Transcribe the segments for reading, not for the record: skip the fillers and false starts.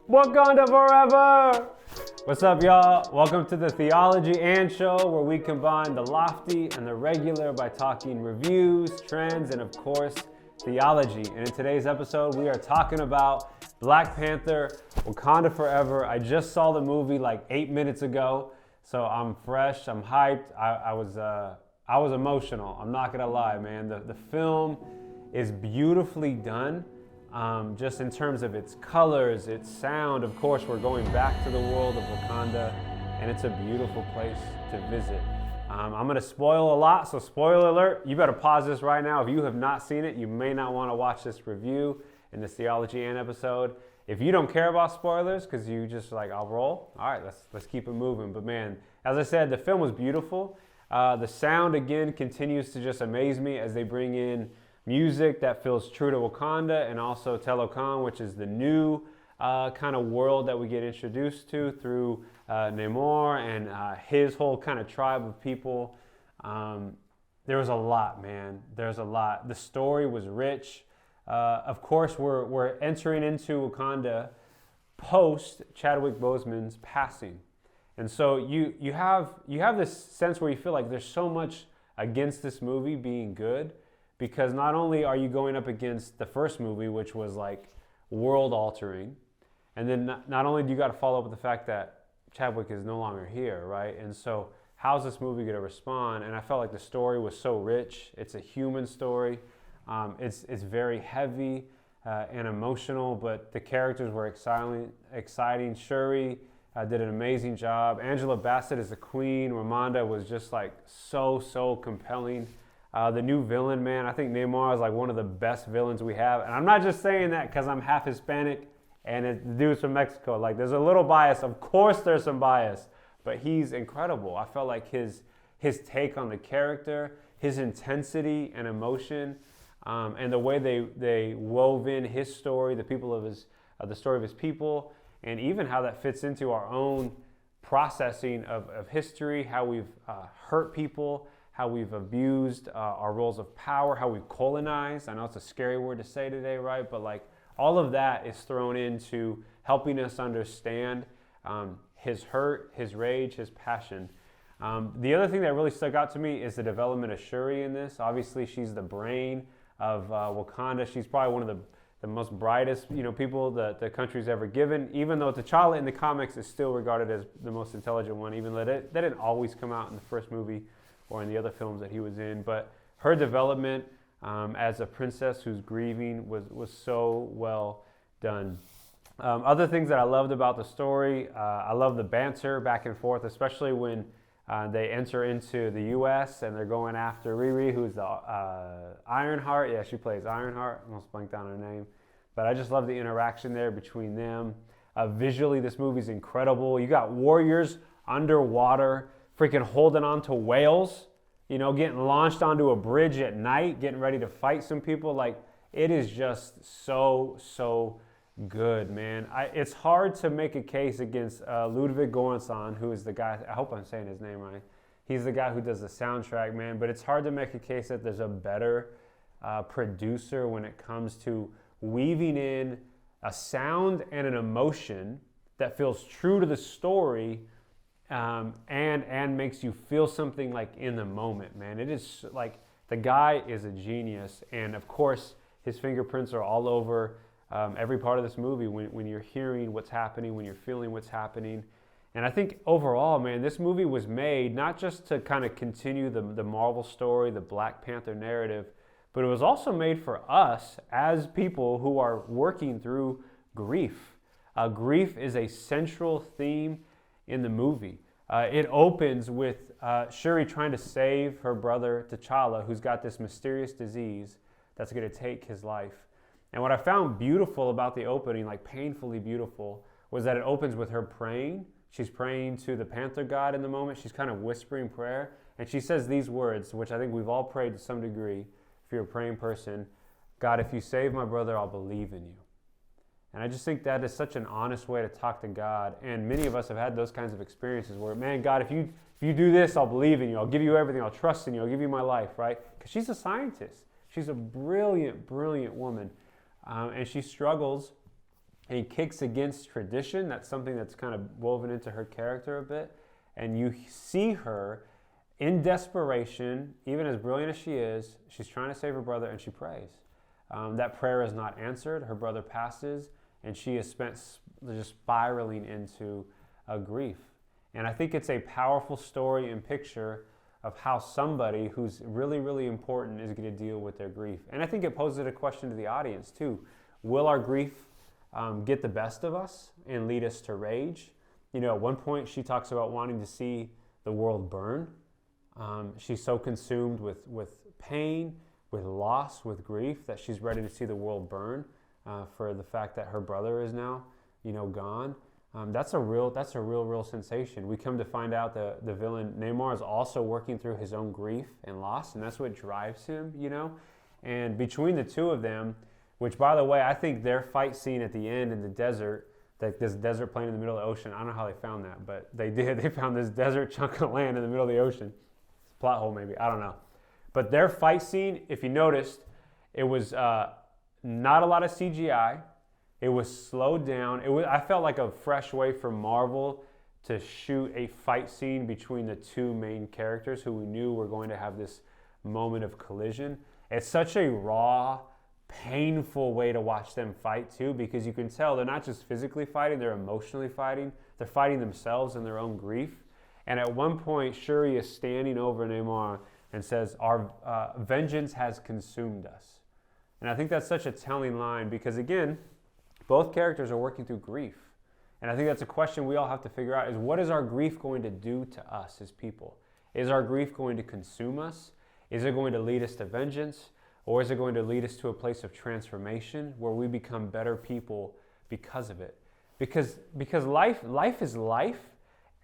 Wakanda Forever! What's up, y'all? Welcome to the Theology and Show, where we combine the lofty and the regular by talking reviews, trends, and of course, theology. And in today's episode, we are talking about Black Panther, Wakanda Forever. I just saw the movie like 8 minutes ago, so I'm fresh, I'm hyped. I was emotional, I'm not gonna lie, man. The film is beautifully done. Just in terms of its colors, its sound. Of course, we're going back to the world of Wakanda, and it's a beautiful place to visit. I'm going to spoil a lot, so spoiler alert, you better pause this right now. If you have not seen it, you may not want to watch this review in this Theology and episode. If you don't care about spoilers, because you just like, I'll roll, all right, let's keep it moving. But man, as I said, the film was beautiful. The sound, again, continues to just amaze me as they bring in music that feels true to Wakanda, and also Telokan, which is the new kind of world that we get introduced to through Namor and his whole kind of tribe of people. There was a lot, man. There's a lot. The story was rich. Of course, we're entering into Wakanda post Chadwick Boseman's passing, and so you have this sense where you feel like there's so much against this movie being good. Because not only are you going up against the first movie, which was like world altering, and then not only do you got to follow up with the fact that Chadwick is no longer here, right? And so how's this movie going to respond? And I felt like the story was so rich. It's a human story. It's very heavy and emotional, but the characters were exciting. Shuri did an amazing job. Angela Bassett is the queen. Ramonda was just like so compelling. The new villain, man, I think Namor is like one of the best villains we have. And I'm not just saying that because I'm half Hispanic and the dude's from Mexico. Like, there's a little bias. Of course there's some bias, but he's incredible. I felt like his take on the character, his intensity and emotion, and the way they wove in his story, the story of his people, and even how that fits into our own processing of history, how we've hurt people, how we've abused our roles of power, how we've colonized. I know it's a scary word to say today, right? But like all of that is thrown into helping us understand his hurt, his rage, his passion. The other thing that really stuck out to me is the development of Shuri in this. Obviously, she's the brain of Wakanda. She's probably one of the most brightest, people that the country's ever given. Even though T'Challa in the comics is still regarded as the most intelligent one, even though that didn't always come out in the first movie or in the other films that he was in. But her development as a princess who's grieving was so well done. Other things that I loved about the story, I love the banter back and forth, especially when they enter into the U.S. and they're going after Riri, who's the Ironheart. Yeah, she plays Ironheart. I almost blanked on her name. But I just love the interaction there between them. Visually, this movie's incredible. You got warriors underwater, freaking holding on to whales, getting launched onto a bridge at night, getting ready to fight some people. Like, it is just so good, man. It's hard to make a case against Ludwig Göransson, who is the guy, I hope I'm saying his name right. He's the guy who does the soundtrack, man. But it's hard to make a case that there's a better producer when it comes to weaving in a sound and an emotion that feels true to the story, and makes you feel something like in the moment, man. It is like the guy is a genius, and of course his fingerprints are all over every part of this movie when you're hearing what's happening, when you're feeling what's happening. And I think overall, man, this movie was made not just to kind of continue the Marvel story, the Black Panther narrative, but it was also made for us as people who are working through grief. Grief is a central theme in the movie. It opens with Shuri trying to save her brother T'Challa, who's got this mysterious disease that's going to take his life. And what I found beautiful about the opening, like painfully beautiful, was that it opens with her praying. She's praying to the Panther God in the moment. She's kind of whispering prayer. And she says these words, which I think we've all prayed to some degree, if you're a praying person: God, if you save my brother, I'll believe in you. And I just think that is such an honest way to talk to God. And many of us have had those kinds of experiences where, man, God, if you do this, I'll believe in you. I'll give you everything. I'll trust in you. I'll give you my life, right? Because she's a scientist. She's a brilliant woman. And she struggles and he kicks against tradition. That's something that's kind of woven into her character a bit. And you see her in desperation, even as brilliant as she is, she's trying to save her brother, and she prays. That prayer is not answered. Her brother passes, and she is spent just spiraling into a grief. And I think it's a powerful story and picture of how somebody who's really, really important is going to deal with their grief. And I think it poses a question to the audience too. Will our grief get the best of us and lead us to rage? You know, at one point she talks about wanting to see the world burn. She's so consumed with pain, with loss, with grief, that she's ready to see the world burn for the fact that her brother is now, gone. That's a real sensation. We come to find out the villain Namor is also working through his own grief and loss, and that's what drives him, And between the two of them, which, by the way, I think their fight scene at the end in the desert, like this desert plain in the middle of the ocean, I don't know how they found that, but they did. They found this desert chunk of land in the middle of the ocean. Plot hole maybe, I don't know. But their fight scene, if you noticed, it was not a lot of CGI. It was slowed down. I felt like a fresh way for Marvel to shoot a fight scene between the two main characters who we knew were going to have this moment of collision. It's such a raw, painful way to watch them fight too, because you can tell they're not just physically fighting, they're emotionally fighting. They're fighting themselves and their own grief. And at one point, Shuri is standing over Namor and says, "Our vengeance has consumed us." And I think that's such a telling line because, again, both characters are working through grief. And I think that's a question we all have to figure out is what is our grief going to do to us as people? Is our grief going to consume us? Is it going to lead us to vengeance? Or is it going to lead us to a place of transformation where we become better people because of it? Because life is life,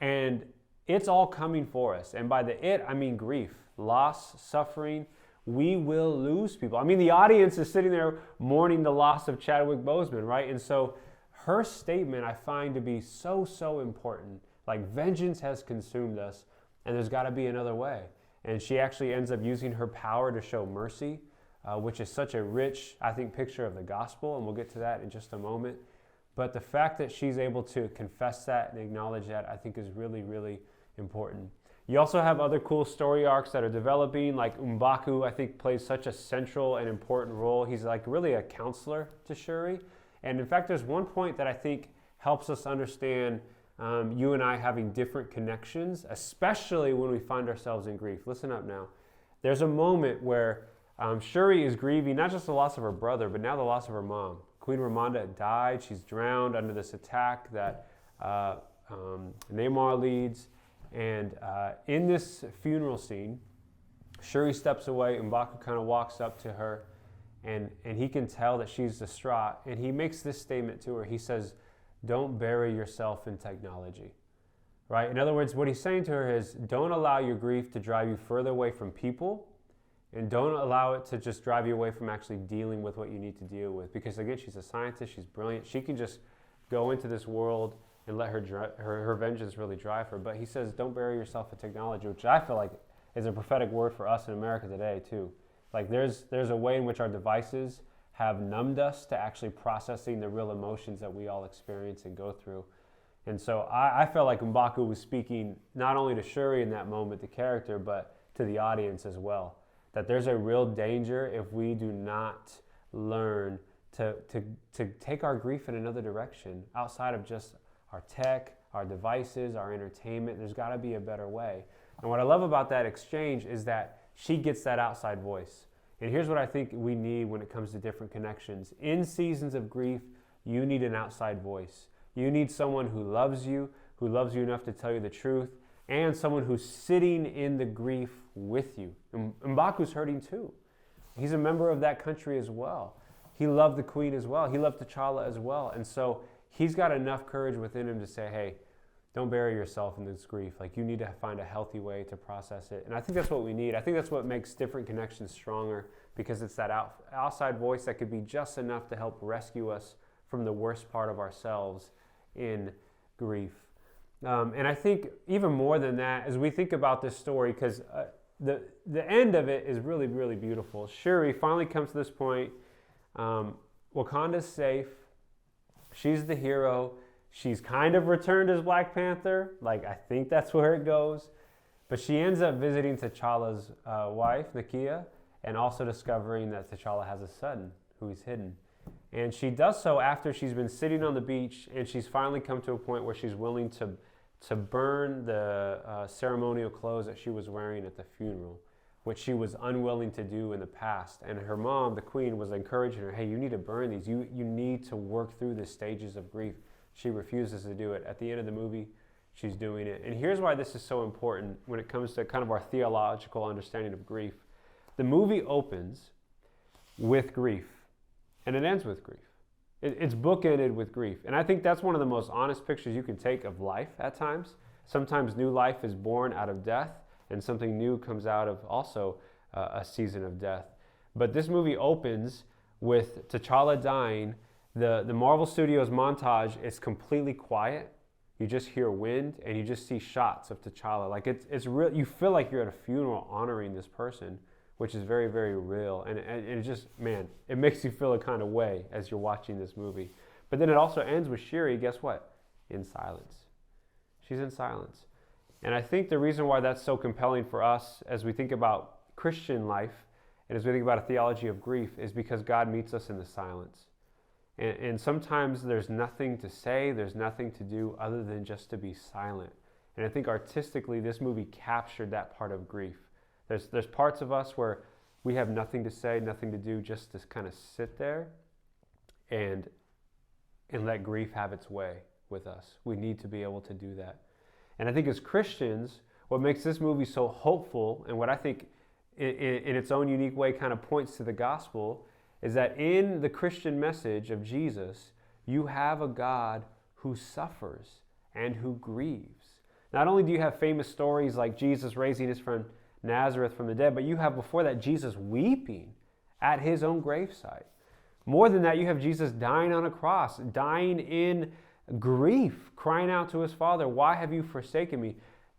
and it's all coming for us. And by the it, I mean grief, loss, suffering. We will lose people. I mean, the audience is sitting there mourning the loss of Chadwick Boseman, right? And so her statement I find to be so, so important. Like, vengeance has consumed us, and there's got to be another way. And she actually ends up using her power to show mercy, which is such a rich, I think, picture of the gospel, and we'll get to that in just a moment. But the fact that she's able to confess that and acknowledge that, I think, is really, really important. You also have other cool story arcs that are developing, like M'Baku, I think, plays such a central and important role. He's like really a counselor to Shuri. And in fact, there's one point that I think helps us understand you and I having different connections, especially when we find ourselves in grief. Listen up now. There's a moment where Shuri is grieving not just the loss of her brother, but now the loss of her mom. Queen Ramonda died. She's drowned under this attack that Namor leads. And in this funeral scene, Shuri steps away, and M'Baku kind of walks up to her, and he can tell that she's distraught. And he makes this statement to her. He says, "Don't bury yourself in technology." Right? In other words, what he's saying to her is, don't allow your grief to drive you further away from people, and don't allow it to just drive you away from actually dealing with what you need to deal with. Because again, she's a scientist, she's brilliant. She can just go into this world and let her vengeance really drive her. But he says, don't bury yourself in technology, which I feel like is a prophetic word for us in America today too. Like there's a way in which our devices have numbed us to actually processing the real emotions that we all experience and go through. And so I felt like M'Baku was speaking not only to Shuri in that moment, the character, but to the audience as well. That there's a real danger if we do not learn to take our grief in another direction outside of just our tech, our devices, our entertainment. There's got to be a better way. And what I love about that exchange is that she gets that outside voice. And here's what I think we need when it comes to different connections. In seasons of grief, you need an outside voice. You need someone who loves you enough to tell you the truth, and someone who's sitting in the grief with you. And M'Baku's hurting too. He's a member of that country as well. He loved the queen as well. He loved T'Challa as well. And so he's got enough courage within him to say, hey, don't bury yourself in this grief. Like, you need to find a healthy way to process it. And I think that's what we need. I think that's what makes different connections stronger, because it's that outside voice that could be just enough to help rescue us from the worst part of ourselves in grief. And I think even more than that, as we think about this story, because the end of it is really, really beautiful. Shuri finally comes to this point. Wakanda's safe. She's the hero. She's kind of returned as Black Panther. Like, I think that's where it goes. But she ends up visiting T'Challa's wife, Nakia, and also discovering that T'Challa has a son who he's hidden. And she does so after she's been sitting on the beach, and she's finally come to a point where she's willing to burn the ceremonial clothes that she was wearing at the funeral, which she was unwilling to do in the past. And her mom, the queen, was encouraging her, hey, you need to burn these. You need to work through the stages of grief. She refuses to do it. At the end of the movie, she's doing it. And here's why this is so important when it comes to kind of our theological understanding of grief. The movie opens with grief, and it ends with grief. It's bookended with grief. And I think that's one of the most honest pictures you can take of life at times. Sometimes new life is born out of death, and something new comes out of also a season of death. But this movie opens with T'Challa dying. The Marvel Studios montage is completely quiet. You just hear wind, and you just see shots of T'Challa. Like it's real. You feel like you're at a funeral honoring this person, which is very, very real. And it just, man, it makes you feel a kind of way as you're watching this movie. But then it also ends with Shuri, guess what? In silence. She's in silence. And I think the reason why that's so compelling for us as we think about Christian life and as we think about a theology of grief is because God meets us in the silence. And sometimes there's nothing to say, there's nothing to do other than just to be silent. And I think artistically, this movie captured that part of grief. There's parts of us where we have nothing to say, nothing to do, just to kind of sit there and let grief have its way with us. We need to be able to do that. And I think as Christians, what makes this movie so hopeful, and what I think in its own unique way kind of points to the gospel, is that in the Christian message of Jesus, you have a God who suffers and who grieves. Not only do you have famous stories like Jesus raising his friend Nazareth from the dead, but you have before that Jesus weeping at his own gravesite. More than that, you have Jesus dying on a cross, dying in grief, crying out to his Father, why have you forsaken me?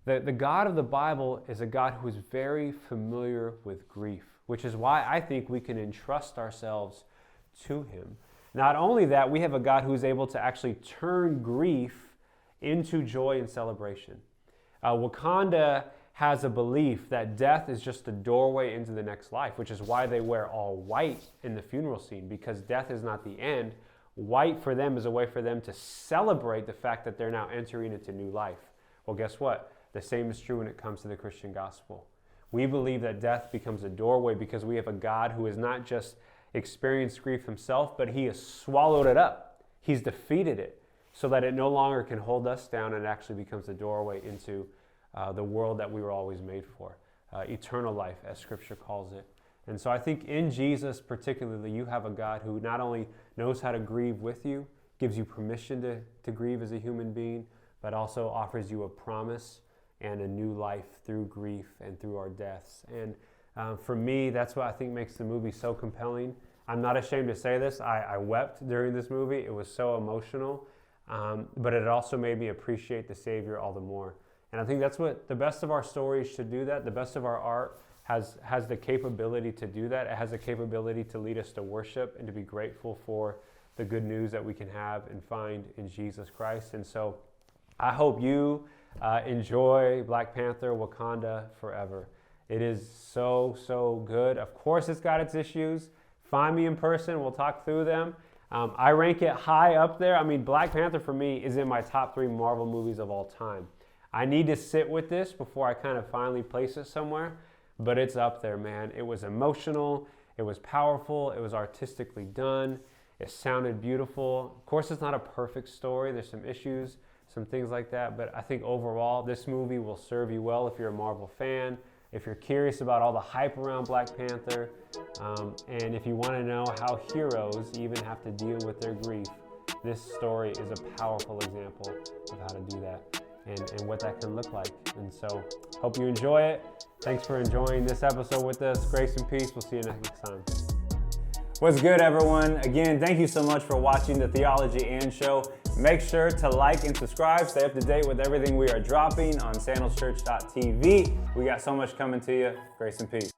The God of the Bible is a God who is very familiar with grief, which is why I think we can entrust ourselves to him. Not only that, we have a God who is able to actually turn grief into joy and celebration. Wakanda has a belief that death is just a doorway into the next life, which is why they wear all white in the funeral scene, because death is not the end. White for them is a way for them to celebrate the fact that they're now entering into new life. Well, guess what? The same is true when it comes to the Christian gospel. We believe that death becomes a doorway because we have a God who has not just experienced grief himself, but he has swallowed it up. He's defeated it so that it no longer can hold us down, and it actually becomes a doorway into the world that we were always made for, eternal life, as Scripture calls it. And so I think in Jesus particularly, you have a God who not only knows how to grieve with you, gives you permission to grieve as a human being, but also offers you a promise and a new life through grief and through our deaths. And for me, that's what I think makes the movie so compelling. I'm not ashamed to say this. I wept during this movie. It was so emotional, but it also made me appreciate the Savior all the more. And I think that's what the best of our stories should do that. The best of our art has the capability to do that. It has the capability to lead us to worship and to be grateful for the good news that we can have and find in Jesus Christ. And so I hope you enjoy Black Panther: Wakanda Forever. It is so, so good. Of course, it's got its issues. Find me in person. We'll talk through them. I rank it high up there. I mean, Black Panther for me is in my top 3 Marvel movies of all time. I need to sit with this before I kind of finally place it somewhere, but it's up there, man. It was emotional, it was powerful, it was artistically done, it sounded beautiful. Of course, it's not a perfect story. There's some issues, some things like that, but I think overall, this movie will serve you well if you're a Marvel fan, if you're curious about all the hype around Black Panther, and if you want to know how heroes even have to deal with their grief. This story is a powerful example of how to do that. And what that can look like. And so, hope you enjoy it. Thanks for enjoying this episode with us. Grace and peace. We'll see you next time. What's good, everyone? Again, thank you so much for watching the Theology and Show. Make sure to like and subscribe. Stay up to date with everything we are dropping on sandalschurch.tv. We got so much coming to you. Grace and peace.